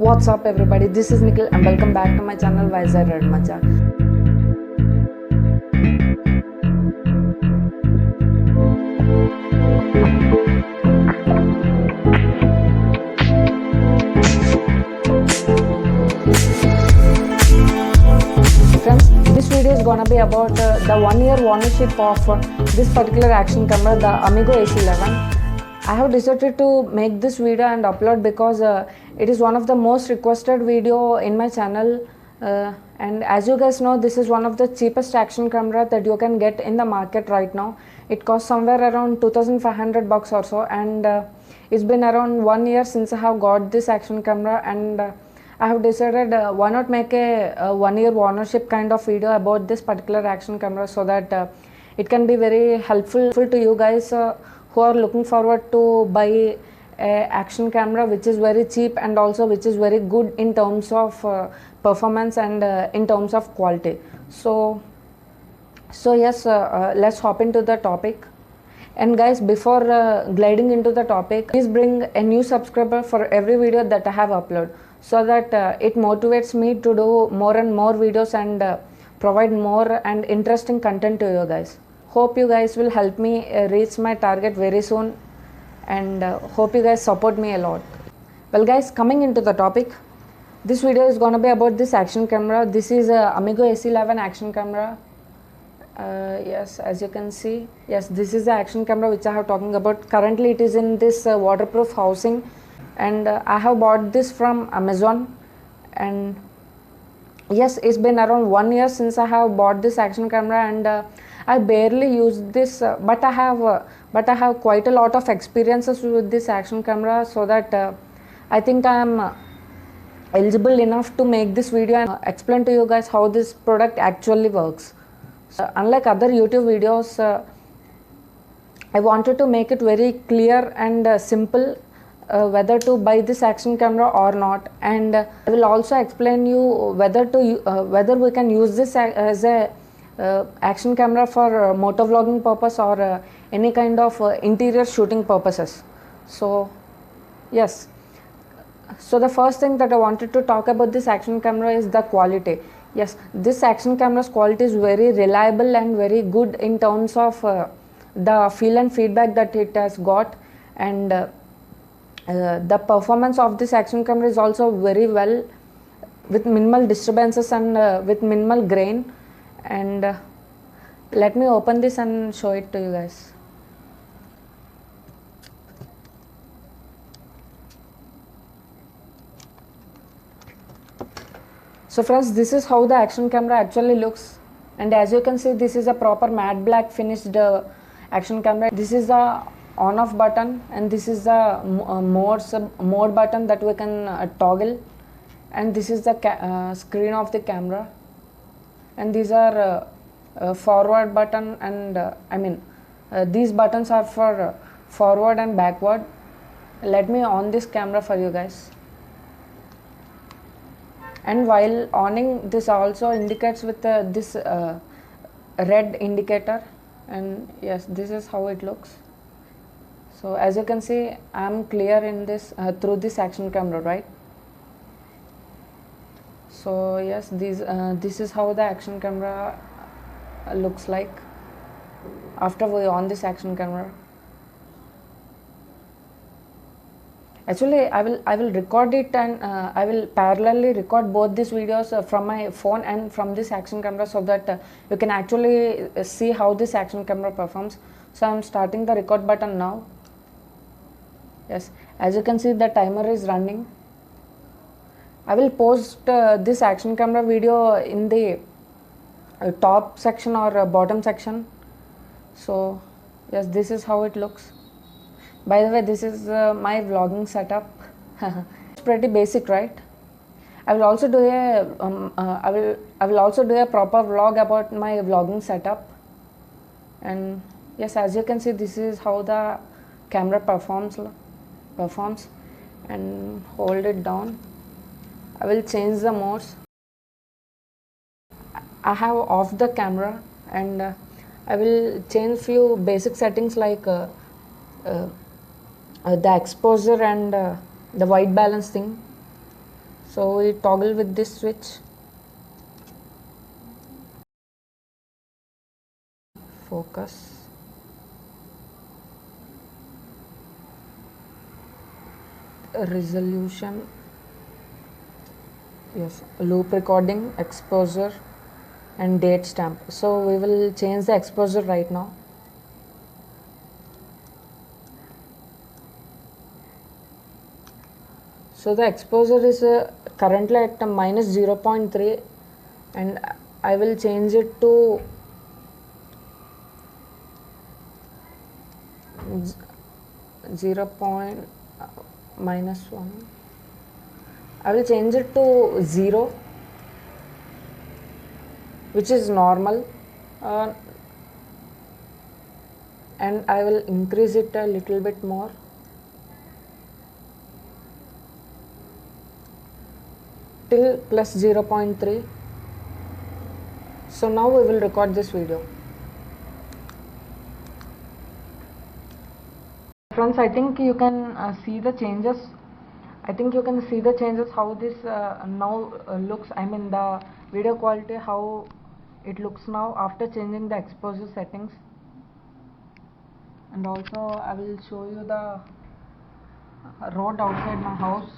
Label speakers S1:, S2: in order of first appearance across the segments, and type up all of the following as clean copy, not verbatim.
S1: What's up everybody, this is Nikhil and welcome back to my channel Vizag Red Macha. Friends, this video is gonna be about the 1 year ownership of this particular action camera, the Amigo AC11. I have decided to make this video and upload because it is one of the most requested video in my channel, and as you guys know, this is one of the cheapest action camera that you can get in the market right now. It costs somewhere around 2500 bucks or so, and it's been around 1 year since I have got this action camera, and I have decided why not make a 1 year ownership kind of video about this particular action camera, so that it can be very helpful to you guys who are looking forward to buy a action camera which is very cheap and also which is very good in terms of performance and in terms of quality. So yes, let's hop into the topic. And guys, before gliding into the topic, please bring a new subscriber for every video that I have uploaded, so that it motivates me to do more and more videos and provide more and interesting content to you guys. Hope you guys will help me reach my target very soon, and hope you guys support me a lot. Well guys, coming into the topic, this video is gonna be about this action camera. This is a Amigo AC11 action camera. Yes, as you can see, yes, this is the action camera which I have talking about. Currently it is in this waterproof housing, and I have bought this from Amazon. And yes, it's been around 1 year since I have bought this action camera, and I barely use this, but I have quite a lot of experiences with this action camera, so that I think I am eligible enough to make this video and explain to you guys how this product actually works. So, unlike other YouTube videos, I wanted to make it very clear and simple whether to buy this action camera or not, and I will also explain you whether we can use this as a action camera for motovlogging purpose or any kind of interior shooting purposes. So yes, so the first thing that I wanted to talk about this action camera is the quality. Yes, this action camera's quality is very reliable and very good in terms of the feel and feedback that it has got, and the performance of this action camera is also very well, with minimal disturbances and with minimal grain. And let me open this and show it to you guys. So friends, this is how the action camera actually looks, and as you can see, this is a proper matte black finished action camera. This is the on off button, and this is the mode button that we can toggle, and this is the screen of the camera, and these are forward button, and these buttons are for forward and backward. Let me on this camera for you guys. And while owning, this also indicates with this red indicator, and yes, this is how it looks. So as you can see, I am clear in this through this action camera, right? So yes, this is how the action camera looks like after we on this action camera. Actually, I will record it, and I will parallelly record both these videos from my phone and from this action camera, so that you can actually see how this action camera performs. So I am starting the record button now. Yes, as you can see, the timer is running. I will post this action camera video in the top section or bottom section. So yes, this is how it looks. By the way, this is my vlogging setup. It's pretty basic, right? I will also do a proper vlog about my vlogging setup. And yes, as you can see, this is how the camera performs. And hold it down. I will change the modes. I have off the camera, and I will change few basic settings like the exposure and the white balance thing. So we toggle with this switch. Focus. Resolution. Yes, loop recording, exposure, and date stamp. So we will change the exposure right now. So the exposure is currently at minus 0.3, and I will change it to 0. Minus 1. I will change it to 0, which is normal, and I will increase it a little bit more. Till plus 0.3. So now we will record this video. Friends, I think you can see the changes. I think you can see the changes how this now looks. I mean the video quality, how it looks now after changing the exposure settings. And also I will show you the road outside my house.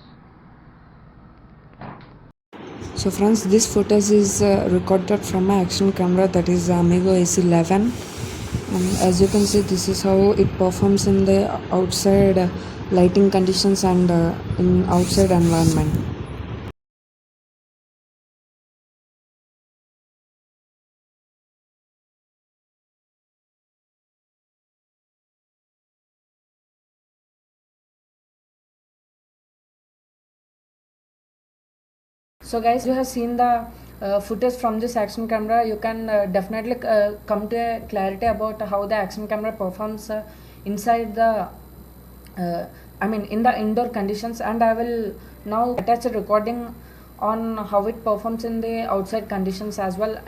S1: So friends, this footage is recorded from my action camera, that is Amigo AC11. And as you can see, this is how it performs in the outside lighting conditions and in outside environment. So guys, you have seen the footage from this action camera. You can definitely come to a clarity about how the action camera performs inside the I mean in the indoor conditions, and I will now attach a recording on how it performs in the outside conditions as well.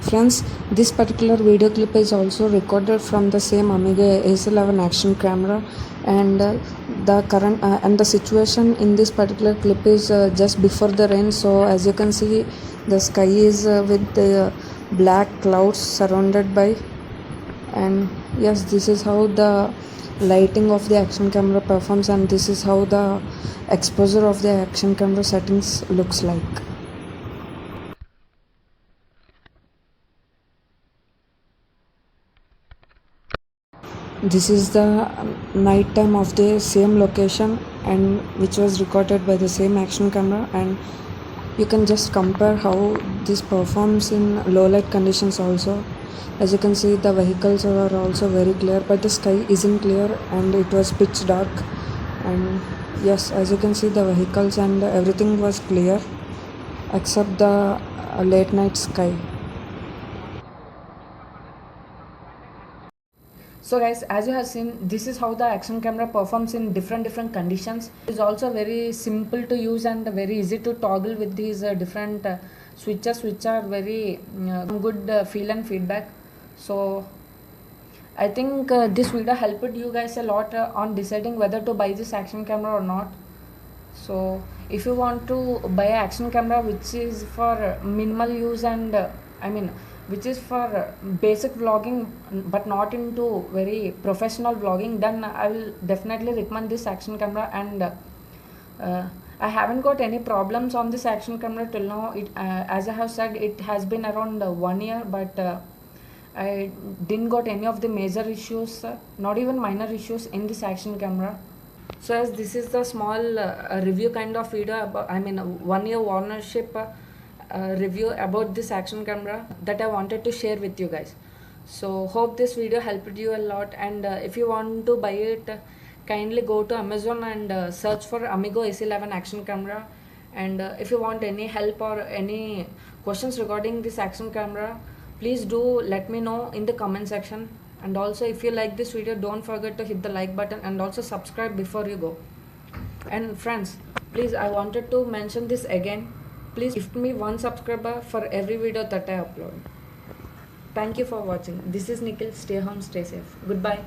S1: Friends, this particular video clip is also recorded from the same Amiga AC11 action camera, and the current and the situation in this particular clip is just before the rain. So as you can see, the sky is with the black clouds surrounded by, and yes, this is how the lighting of the action camera performs, and this is how the exposure of the action camera settings looks like. This is the night time of the same location, and which was recorded by the same action camera, and you can just compare how this performs in low light conditions also. As you can see, the vehicles are also very clear, but the sky isn't clear and it was pitch dark. And yes, as you can see, the vehicles and everything was clear except the late night sky. So guys, as you have seen, this is how the action camera performs in different conditions. It is also very simple to use and very easy to toggle with these different switches, which are very good feel and feedback. So I think this video helped you guys a lot on deciding whether to buy this action camera or not. So if you want to buy an action camera which is for minimal use and I mean which is for basic vlogging but not into very professional vlogging, then I will definitely recommend this action camera. And I haven't got any problems on this action camera till now. It as I have said, it has been around 1 year, but I didn't got any of the major issues, not even minor issues in this action camera. So as this is the small review kind of video about, I mean 1 year ownership review about this action camera that I wanted to share with you guys. So hope this video helped you a lot, and if you want to buy it, kindly go to Amazon and search for Amigo AC11 action camera. And if you want any help or any questions regarding this action camera, please do let me know in the comment section. And also, if you like this video, don't forget to hit the like button and also subscribe before you go. And friends, please, I wanted to mention this again, please gift me 1 subscriber for every video that I upload. Thank you for watching. This is Nikhil. Stay home, stay safe. Goodbye.